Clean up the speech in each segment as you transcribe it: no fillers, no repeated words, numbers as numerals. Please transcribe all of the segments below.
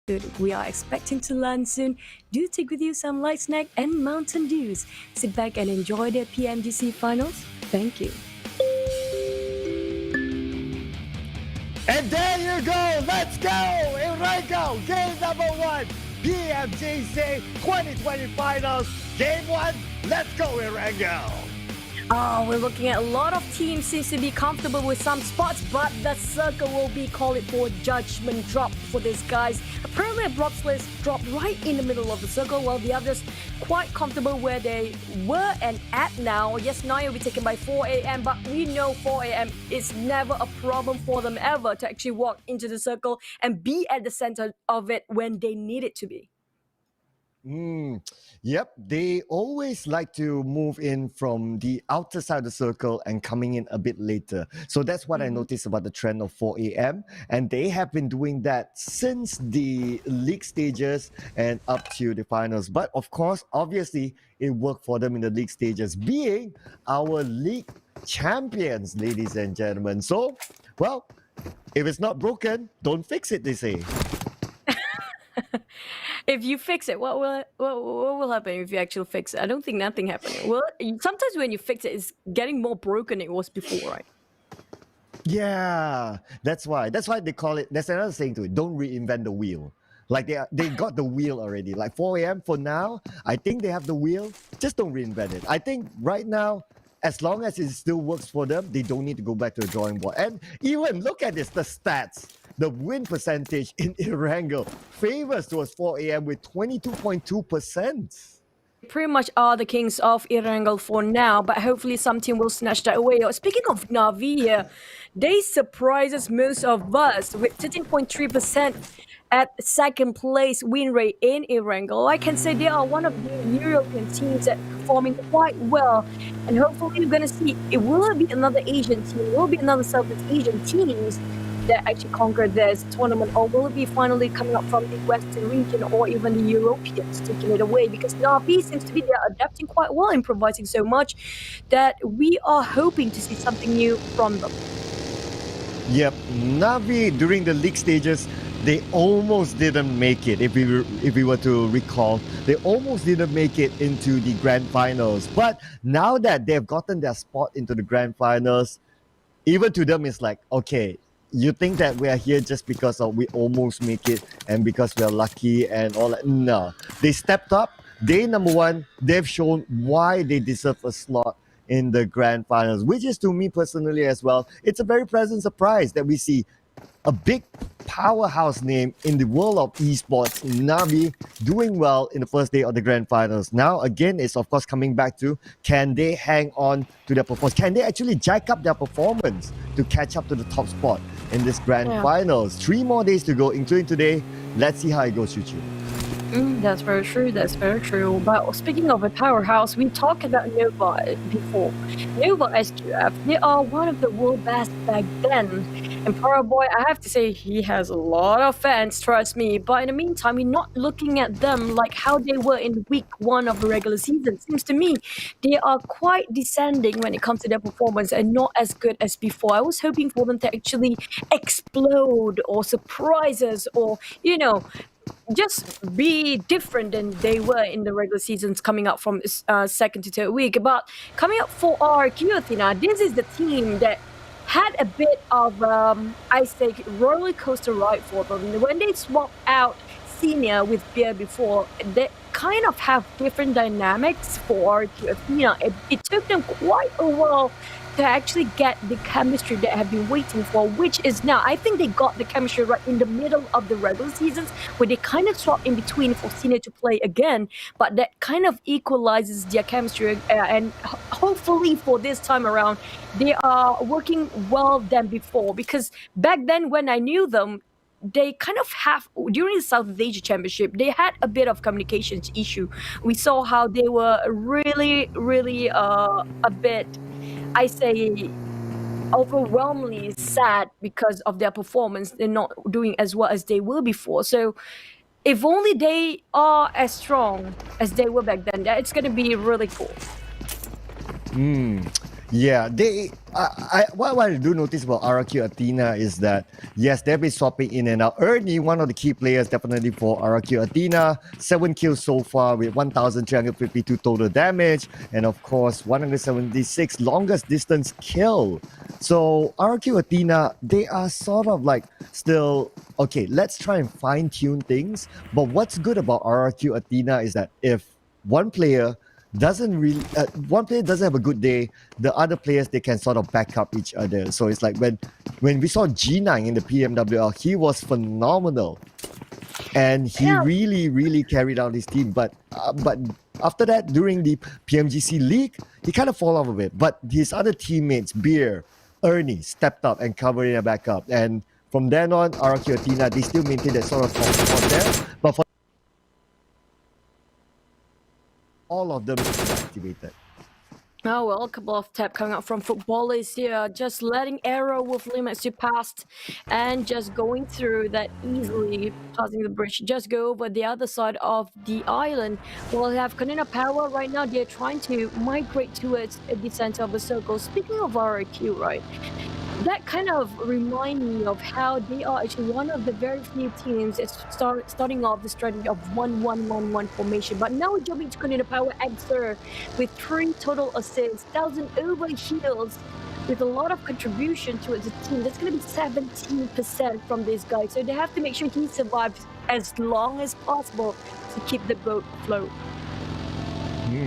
We are expecting to land soon. Do take with you some light snack and Mountain Dews. Sit back and enjoy the PMGC finals. Thank you. And there you go. Let's go. Here I go. Game number one. PMGC 2020 Finals. Game one. Let's go, Irango. Oh, we're looking at a lot of teams seems to be comfortable with some spots, but the circle will be called for judgment drop for these guys. Apparently, a Brobslist dropped right in the middle of the circle, while the others quite comfortable where they were and at now. Yes, 9 will be taken by 4 a.m., but we know 4 a.m. is never a problem for them ever to actually walk into the circle and be at the center of it when they need it to be. Yep, they always like to move in from the outer side of the circle and coming in a bit later. So that's what I noticed about the trend of 4 a.m. And they have been doing that since the league stages and up to the finals. But of course, obviously, it worked for them in the league stages, being our league champions, ladies and gentlemen. So, well, if it's not broken, don't fix it, they say. If you fix it, what will happen if you actually fix it? I don't think nothing happened. Well, sometimes when you fix it, it's getting more broken than it was before, right? Yeah, that's why. That's why they call it. There's another saying to it. Don't reinvent the wheel. Like they got the wheel already. Like 4 a.m. for now, I think they have the wheel. Just don't reinvent it. I think right now, as long as it still works for them, they don't need to go back to the drawing board. And even look at this, the stats. The win percentage in Erangel favors towards 4 a.m. with 22.2%. Pretty much are the kings of Erangel for now, but hopefully some team will snatch that away. Speaking of Navi here, they surprises most of us with 13.3% at second place win rate in Erangel. I can say they are one of the European teams that are performing quite well, and hopefully we're gonna see it will be another Asian team, will be another Southeast Asian teams that actually conquered this tournament, or will it be finally coming up from the Western region or even the Europeans taking it away? Because Navi seems to be they're adapting quite well, improvising so much that we are hoping to see something new from them. Yep, Navi during the league stages, they almost didn't make it. If we were to recall, they almost didn't make it into the grand finals. But now that they've gotten their spot into the grand finals, even to them it's like, okay, you think that we are here just because of we almost make it and because we are lucky and all that. No, they stepped up. They number one, they've shown why they deserve a slot in the grand finals, which is to me personally as well. It's a very pleasant surprise that we see a big powerhouse name in the world of esports, Navi, doing well in the first day of the grand finals. Now, again, it's of course coming back to can they hang on to their performance? Can they actually jack up their performance to catch up to the top spot in this grand finals? 3 more days to go, including today. Let's see how it goes, Chuchu. That's very true. That's very true. But speaking of a powerhouse, we talked about Nova before. Nova SQF, they are one of the world best back then. And Power Boy, I have to say, he has a lot of fans, trust me. But in the meantime, we're not looking at them like how they were in week 1 of the regular season. Seems to me they are quite descending when it comes to their performance and not as good as before. I was hoping for them to actually explode or surprise us or, just be different than they were in the regular seasons coming up from second to third week. But coming up for our Athena, this is the team that had a bit of, I say, roller coaster ride for them. When they swapped out Senior with Beer before, they kind of have different dynamics for Athena. It took them quite a while to actually get the chemistry that have been waiting for, which is now, I think they got the chemistry right in the middle of the regular seasons where they kind of swap in between for Senior to play again, but that kind of equalizes their chemistry and hopefully for this time around, they are working well than before, because back then when I knew them, they kind of have, during the Southeast Asia Championship, they had a bit of communications issue. We saw how they were really, really a bit, I say, overwhelmingly sad because of their performance. They're not doing as well as they were before. So if only they are as strong as they were back then, it's going to be really cool. Yeah, what I do notice about RRQ Athena is that yes, they've been swapping in and out. Ernie, one of the key players, definitely for RRQ Athena, 7 kills so far with 1,352 total damage, and of course 176 longest distance kill. So RRQ Athena, they are sort of like still okay. Let's try and fine tune things. But what's good about RRQ Athena is that if one player one player doesn't have a good day, the other players they can sort of back up each other. So it's like when we saw G9 in the PMWL, he was phenomenal, and he Yeah. really carried out his team. But after that, during the PMGC League, he kind of fall off a bit. But his other teammates, Beer, Ernie, stepped up and covered it back up. And from then on, RRQ Athena, they still maintain that sort of top spot there. But for all of them is activated. Oh well, a couple of tap coming out from footballers here, just letting arrow with limits to pass and just going through that easily, passing the bridge. Just go over the other side of the island. We'll have Kanina Power right now. They're trying to migrate towards the center of the circle. Speaking of RRQ, right? That kind of remind me of how they are actually one of the very few teams that's starting off the strategy of 1-1-1-1 formation. But now jumping to Kanina Power Exer with 3 total assists, 1,000 over heals, with a lot of contribution towards the team. That's going to be 17% from this guy. So they have to make sure he survives as long as possible to keep the boat afloat.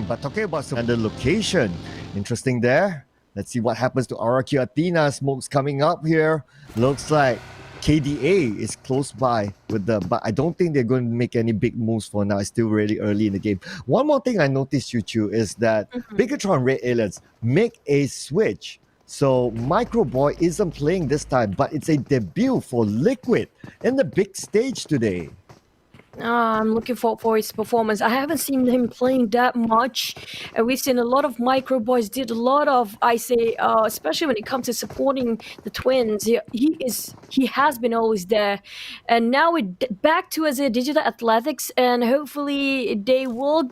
But talking about some other location, interesting there. Let's see what happens to RRQ Athena. Smoke's coming up here. Looks like KDA is close by but I don't think they're going to make any big moves for now. It's still really early in the game. One more thing I noticed, Chu, is that Bigatron Red Aliens make a switch. So Microboy isn't playing this time, but it's a debut for Liquid in the big stage today. I'm looking forward for his performance. I haven't seen him playing that much, and we've seen a lot of micro boys did a lot of, especially when it comes to supporting the twins. He has been always there, and now back to as a digital athletics, and hopefully they will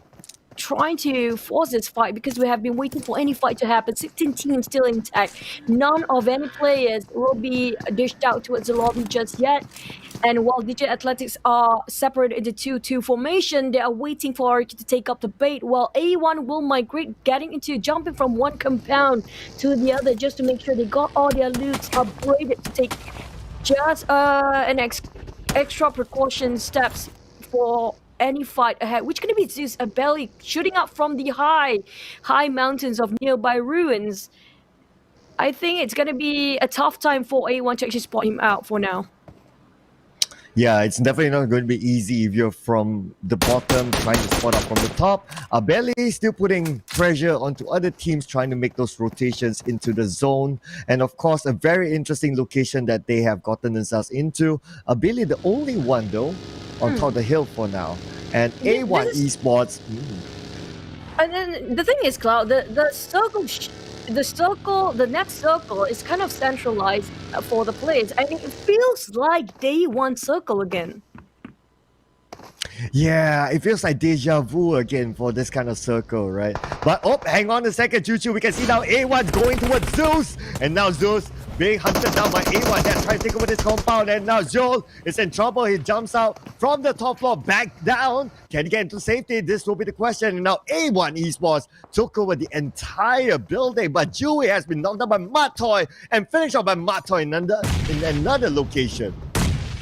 trying to force this fight because we have been waiting for any fight to happen. 16 teams still intact. None of any players will be dished out towards the lobby just yet. And while Digital Athletics are separated into 2-2 formation, they are waiting for RRQ to take up the bait, while A1 will migrate, jumping from one compound to the other just to make sure they got all their loots upgraded to take just an extra precaution steps for any fight ahead, which going to be Zeus a belly shooting up from the high mountains of nearby ruins. I think it's going to be a tough time for A1 to actually spot him out for now. Yeah, it's definitely not going to be easy if you're from the bottom trying to spot up from the top. Abeli is still putting pressure onto other teams trying to make those rotations into the zone. And of course, a very interesting location that they have gotten themselves into. Abeli, the only one though, on top of the hill for now. And A1 Esports. And then the thing is, Cloud, the next circle is kind of centralized for the players. I think it feels like day one circle again. Yeah, it feels like deja vu again for this kind of circle, right? But hang on a second, Choo. We can see now A1's going towards Zeus, and now Zeus being hunted down by A1. They're trying to take over this compound, and now Joel is in trouble. He jumps out from the top floor, back down. Can he get into safety? This will be the question. And now A1 Esports took over the entire building, but Dewey has been knocked down by Matoy and finished off by Matoy in another location.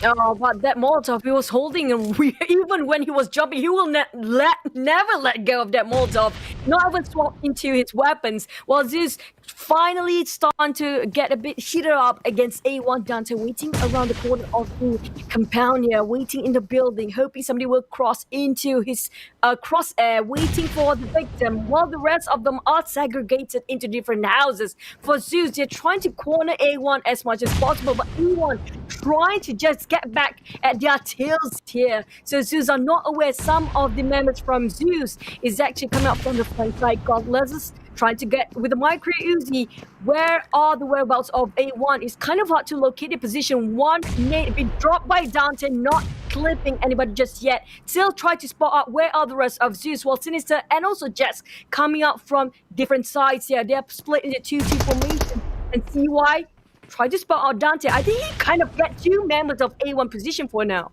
Oh, but that Molotov he was holding, and even when he was jumping, he will never let go of that Molotov. Not even swap into his weapons. While Zeus finally starting to get a bit heated up against A1 Dante, waiting around the corner of the compound here, waiting in the building, hoping somebody will cross into his crosshair, waiting for the victim, while the rest of them are segregated into different houses. For Zeus, they're trying to corner A1 as much as possible, but A1 trying to just get back at their tails here. So Zeus are not aware some of the members from Zeus is actually coming up from the front side. Godless trying to get with the micro Uzi. Where are the whereabouts of A1? It's kind of hard to locate the position. One nade been dropped by Dante, not clipping anybody just yet. Still try to spot out where are the rest of Zeus, while Sinister and also Jets coming out from different sides here. They're split into 2-2 formation. And CY try to spot out Dante. I think he kind of got 2 members of A1 position for now.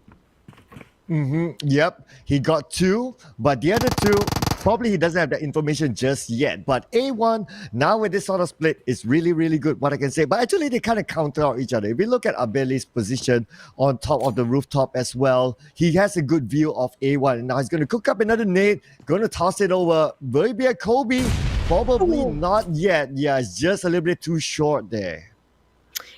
Yep, he got 2, but the other 2, probably he doesn't have that information just yet. But A1, now with this sort of split, is really, really good, what I can say. But actually, they kind of counter out each other. If we look at Abeli's position on top of the rooftop as well, he has a good view of A1. And now he's going to cook up another nade, going to toss it over. Will it be a Kobe? Probably not yet. Yeah, it's just a little bit too short there.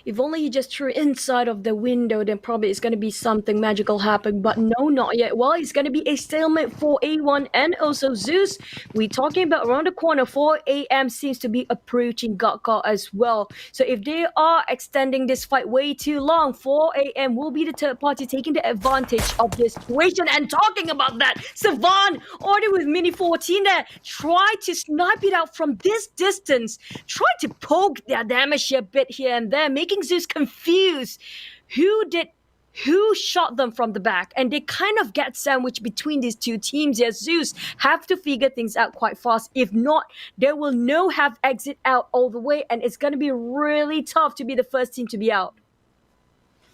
If only he just threw inside of the window, then probably it's going to be something magical happen. But no, not yet. Well, it's going to be a stalemate for A1 and also Zeus. We're talking about around the corner. 4 a.m. seems to be approaching Gatka as well. So if they are extending this fight way too long, 4 a.m. will be the third party taking the advantage of this situation. And talking about that, Savan already with Mini 14 there, try to snipe it out from this distance. Try to poke their damage a bit here and there, making Zeus confused who shot them from the back, and they kind of get sandwiched between these two teams. Yes, Zeus have to figure things out quite fast. If not, they will no have exit out all the way, and it's going to be really tough to be the first team to be out.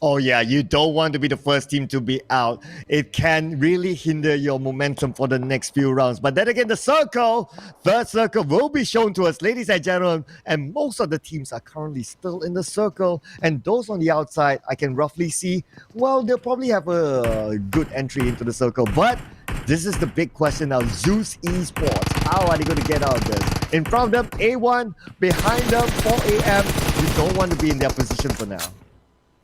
Oh yeah, you don't want to be the first team to be out. It can really hinder your momentum for the next few rounds. But then again, the third circle will be shown to us, ladies and gentlemen. And most of the teams are currently still in the circle. And those on the outside, I can roughly see, well, they'll probably have a good entry into the circle. But this is the big question now. Zeus Esports, how are they going to get out of this? In front of them, A1. Behind them, 4 a.m. You don't want to be in their position for now.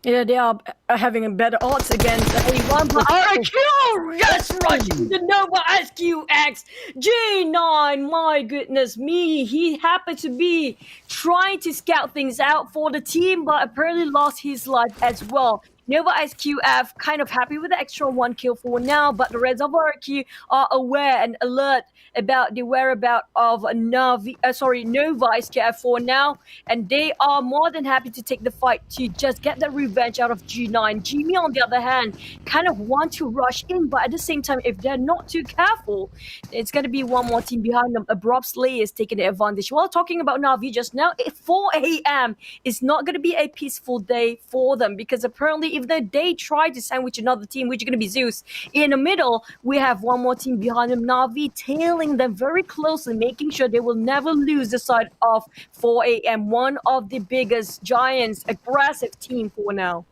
Yeah, they are having better odds against A1, but RQ! Yes, rushing the Nova SQX! G9, my goodness me, he happened to be trying to scout things out for the team, but apparently lost his life as well. Nova SQF kind of happy with the extra 1 kill for now, but the rest of RQ are aware and alert about the whereabouts of Nova SQF for now, and they are more than happy to take the fight to just get the revenge out of G9. Jimmy, on the other hand, kind of want to rush in, but at the same time, if they're not too careful, it's going to be one more team behind them. Abrupt Slay is taking the advantage. While talking about Navi just now, at 4 a.m. is not going to be a peaceful day for them, because apparently if they try to sandwich another team, which is going to be Zeus, in the middle, we have one more team behind them, Navi, tailing them very closely, making sure they will never lose the side of 4 a.m. One of the biggest giants, aggressive team for now.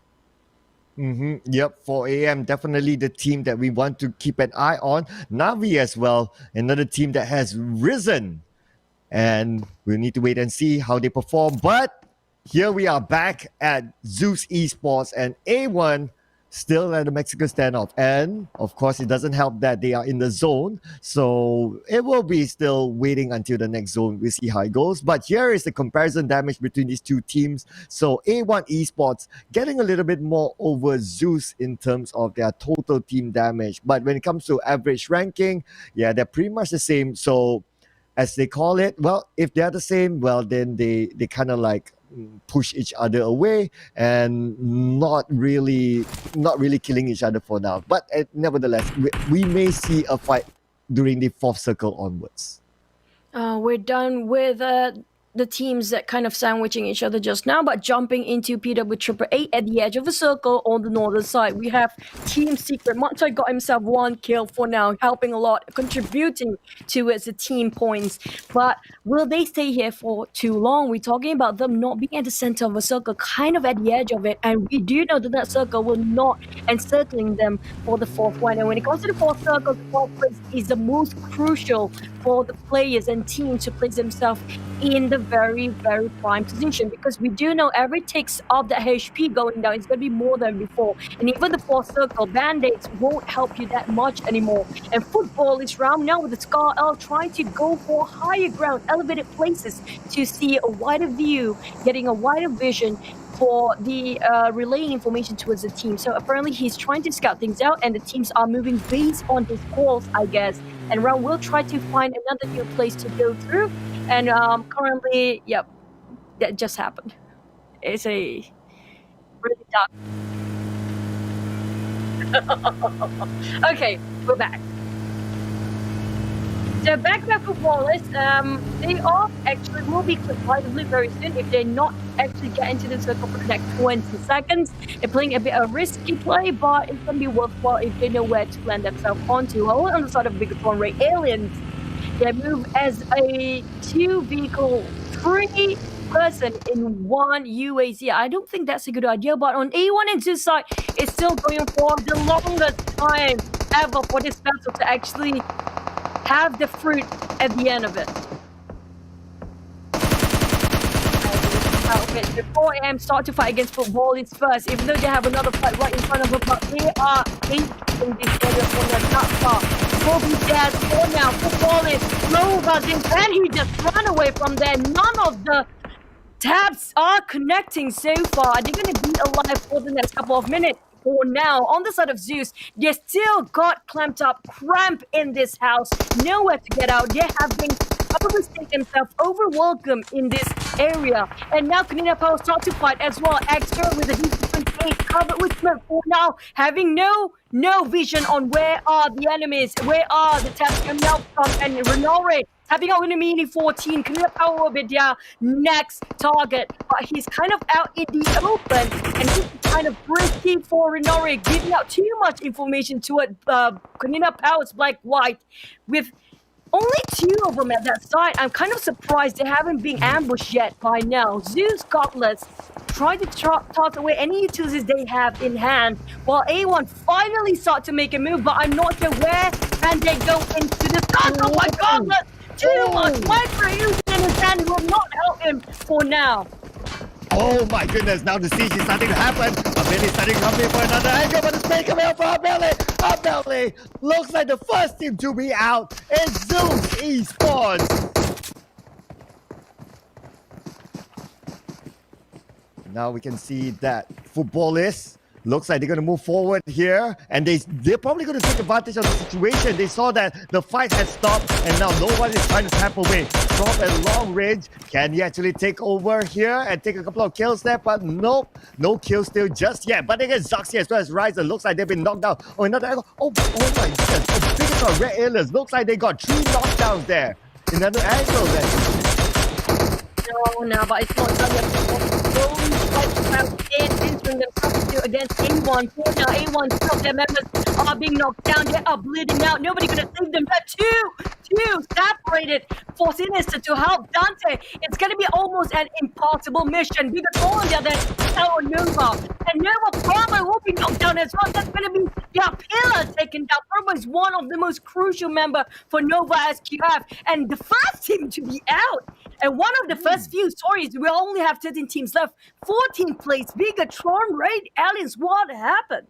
Yep, 4 a.m. definitely the team that we want to keep an eye on. Navi as well, another team that has risen. And we'll need to wait and see how they perform. But here we are back at Zeus Esports, and A1 still at the Mexican standoff. And of course, it doesn't help that they are in the zone. So it will be still waiting until the next zone. We'll see how it goes. But here is the comparison damage between these two teams. So A1 Esports getting a little bit more over Zeus in terms of their total team damage. But when it comes to average ranking, yeah, they're pretty much the same. So as they call it, well, if they're the same, well, then they kind of like push each other away and not really killing each other for now. But nevertheless, we may see a fight during the 4th circle onwards. We're done with the teams that kind of sandwiching each other just now, but jumping into PW888 at the edge of the circle on the northern side. We have Team Secret. Montoy got himself 1 kill for now, helping a lot, contributing towards the team points. But will they stay here for too long? We're talking about them not being at the center of a circle, kind of at the edge of it, and we do know that circle will not encircling them for the 4th one. And when it comes to the 4th circle, the 4th place is the most crucial for the players and teams to place themselves in the very, very prime position, because we do know every ticks of the HP going down is going to be more than before. And even the 4th circle, band-aids won't help you that much anymore. And football is round now with the Scar L trying to go for higher ground, elevated places to see a wider view, getting a wider vision for the relaying information towards the team. So apparently he's trying to scout things out, and the teams are moving based on his calls, I guess. And Round will try to find another new place to go through. And currently, yep, that just happened. It's a really dark. Okay, we're back. So back to footballers, they are actually will be clipped violently very soon if they not actually get into the circle for the next 20 seconds. They're playing a bit of risky play, but it's gonna be worthwhile if they know where to land themselves onto. While on the side of Bigatron Ray Aliens, they move as a 2-vehicle, 3-person in one UAZ. I don't think that's a good idea, but on A1 and 2 side, it's still going for the longest time ever for this battle to actually have the fruit at the end of it. The 4 AM start to fight against footballers first, even though they have another fight right in front of them, but they are in this area for their not far. Will be dead for now. Footballers, Nova, and he just ran away from there. None of the tabs are connecting so far. They're going to be alive for the next couple of minutes. For now, on the side of Zeus, they still got clamped up, cramped in this house, nowhere to get out. They have been probably taken themselves over welcome in this area. And now Canina Power start to fight as well. Extra with a D28 covered with smoke for now, having no vision on where are the enemies, where are the tabs coming out from, and Renore tapping out in a Mini 14. Canina Power will be their next target, but he's kind of out in the open, and this is kind of risky for Renore, giving out too much information to it. Canina Power's Black White with only 2 of them at that side. I'm kind of surprised they haven't been ambushed yet by now. Zeus Gauntlets try to toss away any utilities they have in hand, while A1 finally start to make a move, but I'm not sure where can they go into the sun. Oh my god, too much micro using in his hand will not help him for now. Oh my goodness, now the siege is starting to happen. Abeli starting to come in for another angle, but it's making coming out for Abeli. Abeli looks like the first team to be out is Zeus Esports. Now we can see that footballers looks like they're going to move forward here, and they're probably going to take advantage of the situation. They saw that the fight had stopped, and now no one is trying to tap away. Drop at long range. Can he actually take over here and take a couple of kills there? But nope, no kills still just yet. But they get Zoxy as well as Ryzer. Looks like they've been knocked down. Oh, another angle. Oh my goodness. Oh, biggest of Red Aliens. Looks like they got 3 knockdowns there. Another angle there. No, but it's not done yet. Entering themselves against A1. For now, A1 still their members are being knocked down. They are bleeding out. Nobody gonna save them. But two separated for Sinister to help Dante. It's gonna be almost an impossible mission because all the other Nova. And Nova probably will be knocked down as well. That's gonna be Pillar taken down. Promo is one of the most crucial members for Nova SQF. And the first team to be out. And one of the first few stories, we only have 13 teams left. 14 place, Bigatron, Raid, Aliens. What happened?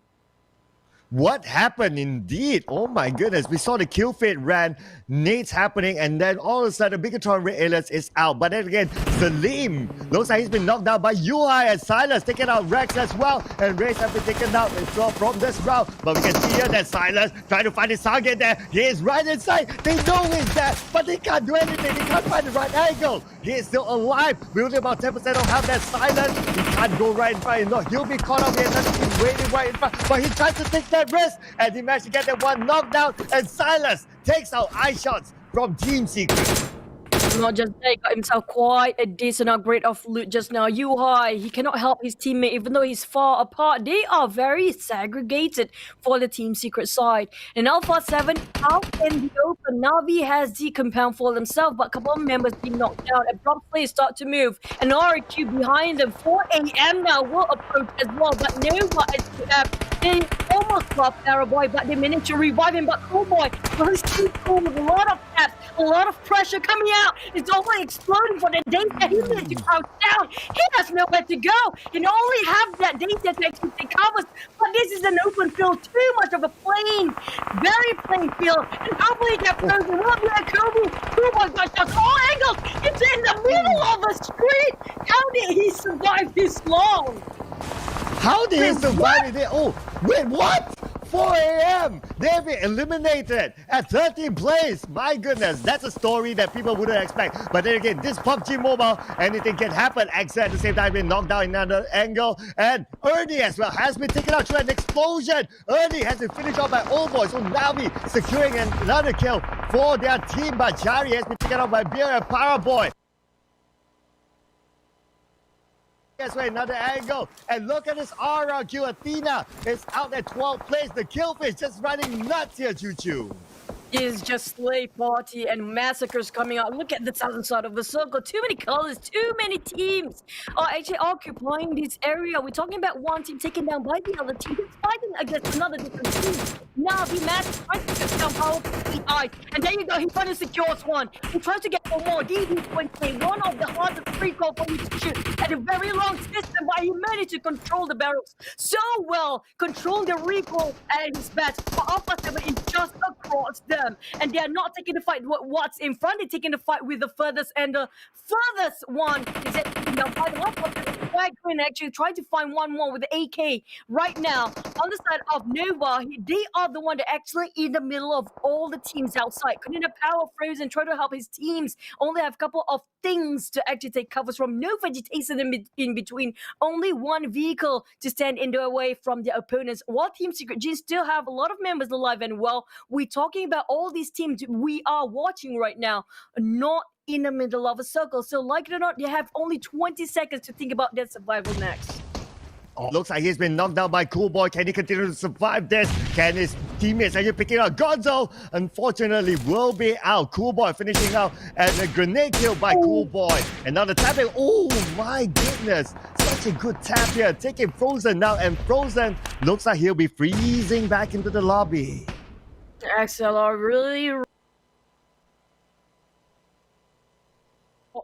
What happened indeed? Oh my goodness. We saw the kill fade ran, nades happening, and then all of a sudden Bigatron Red Aliens is out. But then again, Salim looks like he's been knocked down by UI and Silas, taking out Rex as well. And Rex have been taken out as well from this round. But we can see here that Silas trying to find his target there. He is right inside. They know he's there, but they can't do anything. They can't find the right angle. He is still alive. We only about 10% of have that Silas. He can't go right in front. No, he'll be caught up here. Another team waiting right in front. But he tries to take that risk, and he managed to get that one knockdown. And Silas takes out eye shots from Team Secret. Not just that, he got himself quite a decent upgrade of loot just now. Yuhai, he cannot help his teammate even though he's far apart. They are very segregated for the Team Secret side. And Alpha 7 out in the open. Navi has the compound for themselves, but a couple of members being knocked out. Abrupt players start to move. And RQ behind them. 4 AM now will approach as well, but Nova they almost lost Paraboy, but they managed to revive him. But Cowboy, he's too cool with a lot of taps, a lot of pressure coming out. It's already exploding for the data. He needs to crouch down. He has nowhere to go. He can only have that data to actually take covers. But this is an open field, too much of a plain, very plain field. And hopefully that frozen will be like Kobe. Cowboy got shots all angles. It's in the middle of a street. How did he survive this long? How did he survive it? Oh, wait, what? 4 a.m. They've been eliminated at 13th place. My goodness, that's a story that people wouldn't expect. But then again, this PUBG Mobile, anything can happen. Axel at the same time been knocked down in another angle. And Ernie as well has been taken out through an explosion. Ernie has been finished off by Old Boy. So Navi securing another kill for their team. But Jari has been taken out by Beer and Paraboy. That's why another angle. And look at this aura. Athena is out at 12th place. The Killfish just running nuts here, Choo Choo. Is just slay party and massacres coming out. Look at the southern side of the circle. Too many colors, too many teams are actually occupying this area. We're talking about one team taken down by the other team. It's fighting against another different team. Now the match tries to get down power eyes. And there you go, he finally secures one. He tries to get one more. DD20, one of the hardest free call for you to shoot at a very long distance, but he managed to control the barrels so well, control the recoil at his match. But Alpha 7 is just across them. And they are not taking the fight what's in front, they're taking the fight with the furthest, and the furthest one is taking down by the one actually trying to find one more with the AK right now on the side of Nova. They are the one that actually in the middle of all the teams outside. Couldn't have power frozen, try to help his teams. Only have a couple of things to actually take covers from. No vegetation in between. Only one vehicle to stand in the way from the opponents. While Team Secret Gene still have a lot of members alive and well, we're talking about all these teams we are watching right now, not in the middle of a circle. So like it or not, they have only 20 seconds to think about their survival next. Oh, looks like he's been knocked down by Cool Boy. Can he continue to survive this? Can his teammates actually picking out? Gonzo, unfortunately, will be out. Cool Boy finishing out and a grenade kill by Cool Boy. Another tapping. Oh my goodness. Such a good tap here. Taking Frozen now, and Frozen looks like he'll be freezing back into the lobby. XLR really...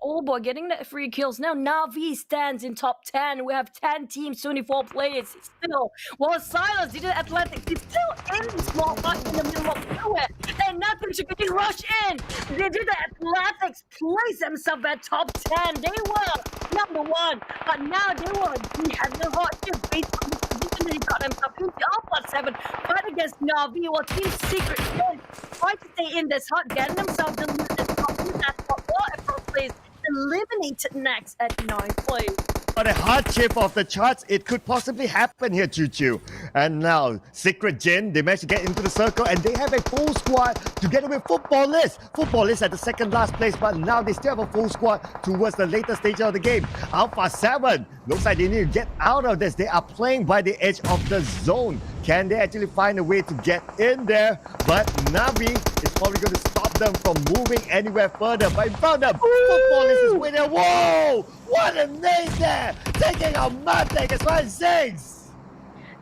Oh boy, getting that 3 kills. Now Navi stands in top 10. We have 10 teams, 24 players still. While Silas did the Athletics, he's still in the small fight in the middle of nowhere. And nothing to get rush in. They did the Athletics place themselves at top 10. They were number 1. But now they had no hardship based on the position that he got themselves into. Alpha 7 fight against Navi while Team Secret try to stay in this hut, getting themselves the top place, eliminated next at 9th place. On a hardship of the charts, it could possibly happen here, Choo Choo. And now, Secret Jin, they managed to get into the circle, and they have a full squad together with Footballist. Footballist at the second last place, but now they still have a full squad towards the later stage of the game. Alpha 7, looks like they need to get out of this. They are playing by the edge of the zone. Can they actually find a way to get in there? But Navi is probably going to stop them from moving anywhere further. But in front of them, Footballist is winning. Whoa! What a nade there! Taking out Matic as well as Ziggs!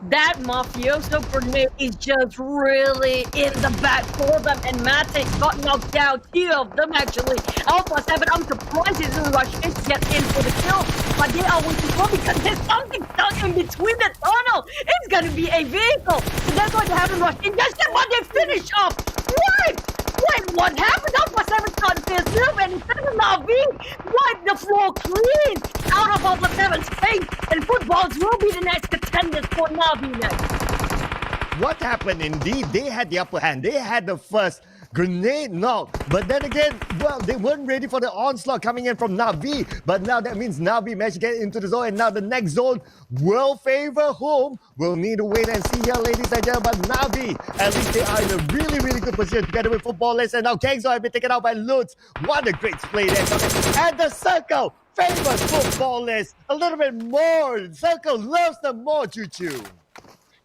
That mafioso grenade is just really in the back for them, and Matic got knocked down. 2 of them actually. Alpha 7, I'm surprised he didn't rush in to get in for the kill, but they are waiting for because there's something stuck in between the tunnel. It's gonna be a vehicle. So that's why they haven't rushed in. That's the one they finish off. What happened? Alpha 7 got this move and instead of Navi, wipe the floor clean out of Alpha 7's face, and Footballs will be the next contenders for Navi next. What happened indeed? They had the upper hand. They had the first grenade knock. But then again, well, they weren't ready for the onslaught coming in from Navi. But now that means Navi managed to get into the zone. And now the next zone will favor home. We'll need to wait and see here, ladies and gentlemen. But Navi, at least they are in a really, really good position together with Footballist. And now Kangzo have been taken out by Lutz. What a great play there. And the circle favors Footballist a little bit more. Circle loves them more, Choo Choo.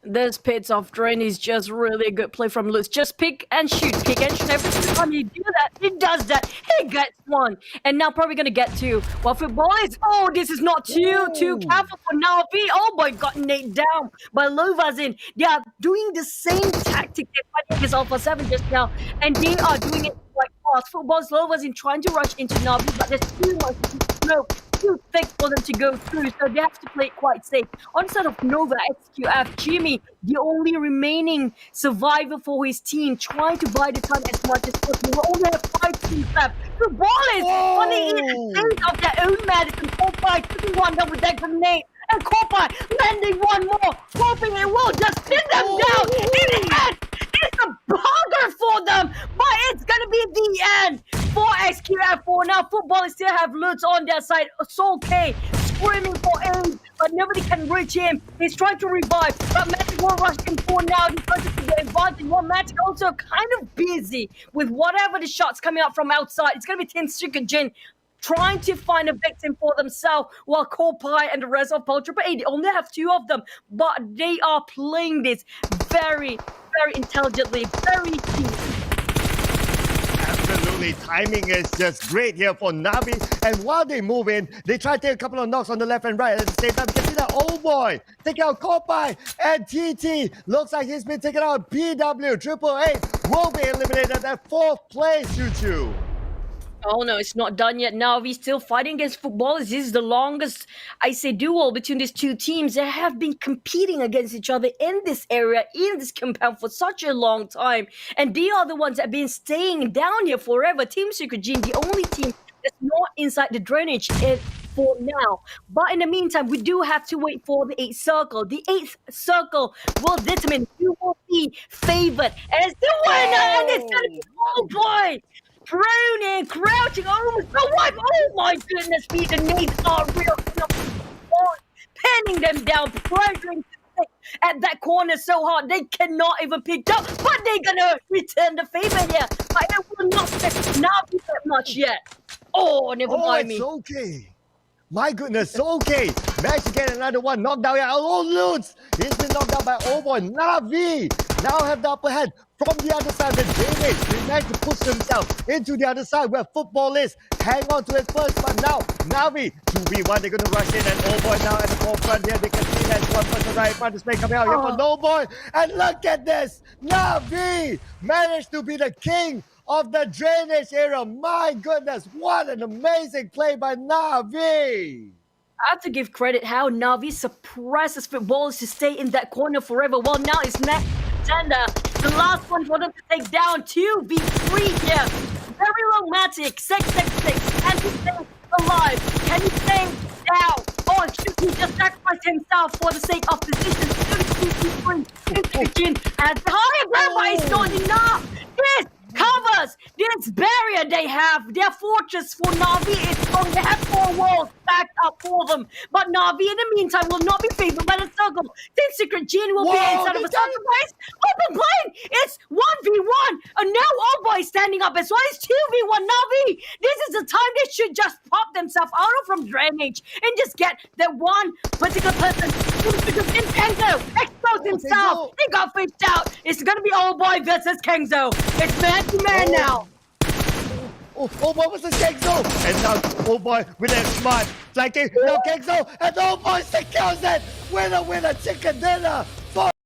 This pits off drain is just really a good play from Lutz. Just pick and shoot. Every time you do that, he does that. He gets one. And now probably going to get 2. While Footballist, oh, this is not too careful for Navi. Oh boy, got Nate down by Lovazin. They are doing the same tactic they fighting against Alpha 7 just now. And they are doing it quite fast. Football's Lovazin trying to rush into Navi, but there's too much smoke. Too thick for them to go through, so they have to play it quite safe. On side of Nova, XQF, Jimmy, the only remaining survivor for his team, trying to buy the time as much as possible. We only have 5 teams left. The ball is on the stage of their own medicine. 4-5, 2-1 down with that grenade. and Kopai landing one more, hoping it will just pin them down in the end. It's a bugger for them, but it's gonna be the end for XQF4. Now football still have Lutz on their side. Soul K screaming for aid, but nobody can reach him. He's trying to revive, but Magic will rush him for now. He's going to get advantage. Well, Magic also kind of busy with whatever the shots coming out from outside. It's gonna be Tencent Jin trying to find a victim for themselves, while Kopai and the rest of Ultra Bay, they only have 2 of them, but they are playing this very, very intelligently, very deep. Absolutely, timing is just great here for Navi. And while they move in, they try to take a couple of knocks on the left and right. At the same time, you can see that old boy take out Kopai, and TT looks like he's been taken out. PW 888 will be eliminated at 4th place, Choo. Oh no, it's not done yet. Navi still fighting against footballers. This is the longest, I say, duel between these 2 teams. They have been competing against each other in this area, in this compound for such a long time. And they are the ones that have been staying down here forever. Team Secret Gene, the only team that's not inside the drainage for now. But in the meantime, we do have to wait for the 8th circle. The 8th circle will determine who will be favored as the winner. And it's going to be oh boy, Pruning, crouching, almost the wipe. Oh my goodness, me, the nades are real. Pinning them down, pressuring at that corner so hard they cannot even pick up. But they're gonna return the favor here. But it will not be that much yet. Oh, never mind me. It's okay. My goodness, okay. Managed to get another one knocked down here. Oh, Lutz! He's been knocked down by oh boy, Navi. Now have the upper hand from the other side. The J-Mates, he managed to push himself into the other side where football is. Hang on to it first, but now Navi 2v1. They're going to rush in, and oh boy now at the forefront here. They can see that one person right in front is coming out here for no boy. And look at this, Navi managed to be the king of the drainage area. My goodness, what an amazing play by Navi. I have to give credit how Navi suppresses footballers to stay in that corner forever. Well, now it's next contender. The last one for them to take down 2v3 here. Very romantic. 666. Can he stay alive? Can he stay down? Or should he just sacrifice himself for the sake of position? 2v3. Has the higher ground, but it's not enough. This covers this barrier they have. Their fortress for Navi is strong. They have 4 walls backed up for them. But Navi, in the meantime, will not be favored by the circle. Then Secret Gene will be inside of a circle. Guys, open plane! It's 1v1! And now Old Boy standing up as well. It's 2v1 Navi! This is the time they should just pop themselves out of from drainage and just get that one particular person because in Kengzo exposed himself. He got fished out. It's gonna be Old Boy versus Kengzo. It's man to man now. Oh, boy, was the Kengzo? And now, oh boy, with that smart flanking. Now Kengzo, and oh boy, secures it. Winner, chicken dinner.